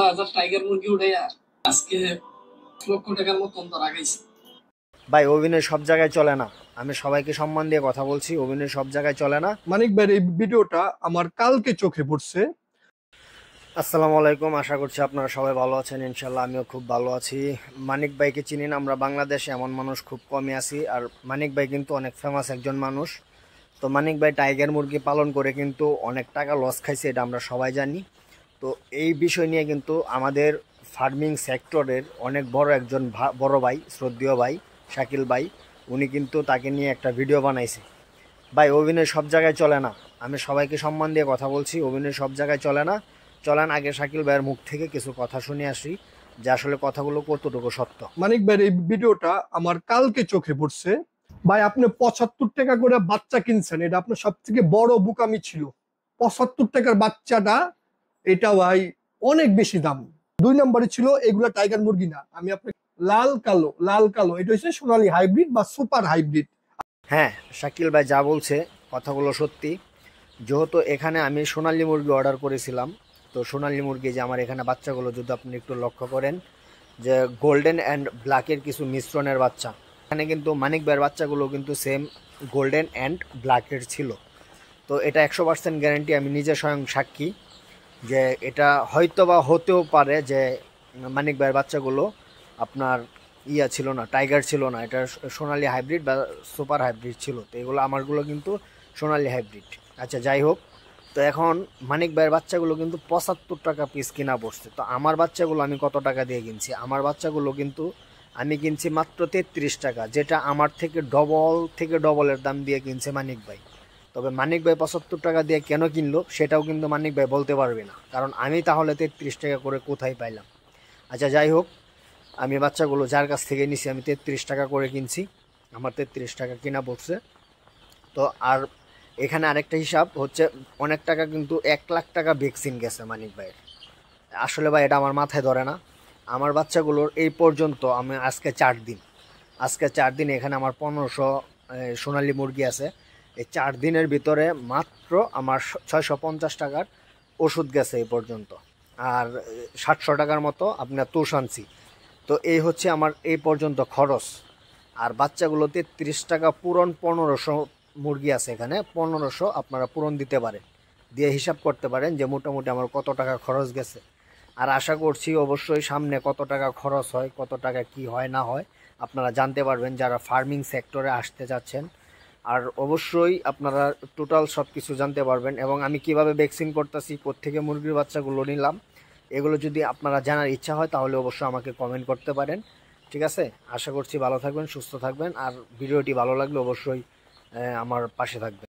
হাজার টাইগার মুরগি উঠাইয়া আজকে লক্ষ টাকার মতন তো রাখাইছি। ভাই অভিনয় সব জায়গায় চলে না। আমি সবাইকে সম্মান দিয়ে কথা বলছি, অভিনয় সব জায়গায় চলে না। মানিক ভাইয়ের এই ভিডিওটা আমার কালকে চোখে পড়ছে। আসসালামু আলাইকুম, আশা করছি আপনারা সবাই ভালো আছেন। ইনশাল্লাহ আমিও খুব ভালো আছি। মানিক ভাইকে চিনি না, আমরা বাংলাদেশে এমন মানুষ খুব কমই আছি। আর মানিক ভাই কিন্তু অনেক ফেমাস একজন মানুষ। তো মানিক ভাই টাইগার মুরগি পালন করে কিন্তু অনেক টাকা লস খাইছে, এটা আমরা সবাই জানি। তো এই বিষয় নিয়ে কিন্তু আমাদের ফার্মিং সেক্টরের অনেক বড় একজন বড় ভাই, শ্রদ্ধেয় ভাই শাকিল ভাই, উনি কিন্তু তাকে নিয়ে একটা ভিডিও বানাইছে। ভাই অভিনয় সব জায়গায় চলে না। আমি সবাইকে সম্মান দিয়ে কথা বলছি, অভিনয় সব জায়গায় চলে না। চলেন আগে শাকিল ভাইয়ের মুখ থেকে কিছু কথা শুনে আসি যে আসলে কথাগুলো কতটুকু সত্য। মানিক ভাইয়ের এই ভিডিওটা আমার কালকে চোখে পড়ছে। ভাই আপনি 75 টাকা করে বাচ্চা কিনছেন, এটা আপনার সব থেকে বড় বোকামি ছিল। 75 টাকার বাচ্চাটা এটা ভাই অনেক বেশি দাম। 2 নম্বরে ছিল এগুলা টাইগার মুরগি না, আমি আপনি লাল কালো এটা হচ্ছে সোনালী হাইব্রিড বা সুপার হাইব্রিড। হ্যাঁ, শাকিল ভাই যা বলছে কথাগুলো সত্যি। যেহেতু এখানে আমি সোনালী মুরগি অর্ডার করেছিলাম, তো সোনালী মুরগি যে আমার এখানে বাচ্চাগুলো যদি আপনি একটু লক্ষ্য করেন যে গোল্ডেন অ্যান্ড ব্ল্যাকের কিছু মিশ্রণের বাচ্চা। এখানে কিন্তু মানিক ভাইয়ের বাচ্চাগুলো কিন্তু সেম গোল্ডেন অ্যান্ড ব্ল্যাকের ছিল। তো এটা 100% গ্যারান্টি, আমি নিজে স্বয়ং সাক্ষী যে এটা হয়তো বা হতেও পারে যে মানিক ভাইয়ের বাচ্চাগুলো আপনার ছিল না, টাইগার ছিল না, এটা সোনালী হাইব্রিড বা সুপার হাইব্রিড ছিল। তো এগুলো আমারগুলো কিন্তু সোনালী হাইব্রিড। আচ্ছা যাই হোক, তো এখন মানিক ভাইয়ের বাচ্চাগুলো কিন্তু 75 টাকা পিস কিনা পড়ছে। তো আমার বাচ্চাগুলো আমি কত টাকা দিয়ে কিনছি? আমার বাচ্চাগুলো কিন্তু আমি কিনছি মাত্র 33 টাকা, যেটা আমার থেকে ডবলের দাম দিয়ে কিনছে মানিক ভাই। তবে মানিক ভাই 75 টাকা দিয়ে কেন কিনলো সেটাও কিন্তু মানিক ভাই বলতে পারবে না, কারণ আমি তাহলে 33 টাকা করে কোথায় পাইলাম। আচ্ছা যাই হোক, আমি বাচ্চাগুলো যার কাছ থেকে নিছি আমি 33 টাকা করে কিনছি, আমার 33 টাকা কিনা পড়ছে। তো আর এখানে আরেকটা হিসাব হচ্ছে, অনেক টাকা কিন্তু 1 লাখ টাকা ভ্যাকসিন গেছে মানিক ভাইয়ের। আসলে ভাই এটা আমার মাথায় ধরে না। আমার বাচ্চাগুলোর এই পর্যন্ত আমি আজকে 4 দিন এখানে আমার 1500 সোনালী মুরগি আছে। এই 4 দিনের ভিতরে মাত্র আমার 650 টাকার ওষুধ গেছে এই পর্যন্ত। আর 700 টাকার মতো আপনার তুষ আনছি। তো এই হচ্ছে আমার এই পর্যন্ত খরচ। আর বাচ্চাগুলো 33 টাকা পূরণ, 1500 মুরগি আছে এখানে, 1500 আপনারা পূরণ দিতে পারেন, দিয়ে হিসাব করতে পারেন যে মোটামুটি আমার কত টাকা খরচ গেছে। আর আশা করছি অবশ্যই সামনে কত টাকা খরচ হয়, কত টাকা কি হয় না হয় আপনারা জানতে পারবেন যারা ফার্মিং সেক্টরে আসতে যাচ্ছেন। আর অবশ্যই আপনারা টোটাল সব কিছু জানতে পারবেন, এবং আমি কিভাবে ভ্যাকসিন করতেছি, কোত্থেকে মুরগির বাচ্চাগুলো নিলাম, এগুলো যদি আপনারা জানার ইচ্ছা হয় তাহলে অবশ্যই আমাকে কমেন্ট করতে পারেন। ঠিক আছে, আশা করছি ভালো থাকবেন, সুস্থ থাকবেন। আর ভিডিওটি ভালো লাগলে অবশ্যই আমার পাশে থাকবেন।